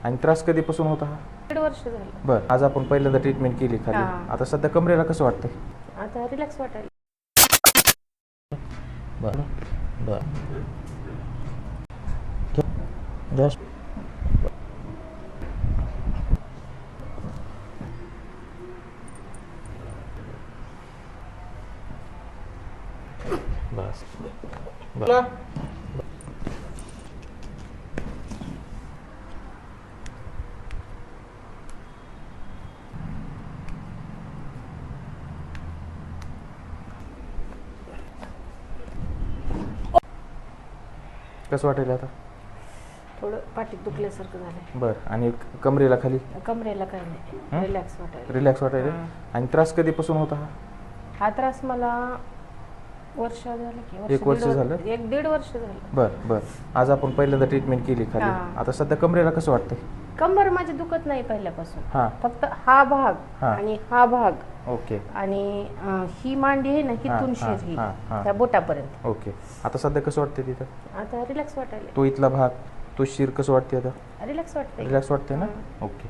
आणि त्रास कधीपासून होता हा? 1.5 वर्ष झालं. बरं, आज आपण पहिल्यांदा ट्रीटमेंट केली खाली. हां. आता सध्या कमरेला कसं वाटतंय? आता रिलॅक्स वाटायला. बरं बरं बस. बस बरं. कसं वाटेल आता? थोडं पाठीत दुखल्यासारखं झालंय. बरं, आणि कमरेला खाली कमरेला काही नाही, रिलॅक्स वाटायला. रिलॅक्स वाटायला. हां. आणि त्रास कधीपासून होता हा? हा त्रास मला वर्ष झालं की 1 वर्ष झालं? 1.5 वर्ष झालं. बरं बरं, आज आपण पहिल्यांदा ट्रीटमेंट केली खाली. हां. आता सध्या कमरेला कसं वाटतंय? कंबर माझी दुखत नाही पहिल्यापासून. हां. फक्त हा भाग हां. आणि हा भाग ओके आणि ही मांडी आहे ना, हिथून हां, शिर ही हां, हां. त्या बोटापर्यंत. ओके. आता सध्या कसं वाटतंय तिथं? आता रिलॅक्स वाटायला. तो इथला भाग, तो शिर कसं वाटते आता? रिलॅक्स वाटतंय. रिलॅक्स वाटते ना? हां. ओके.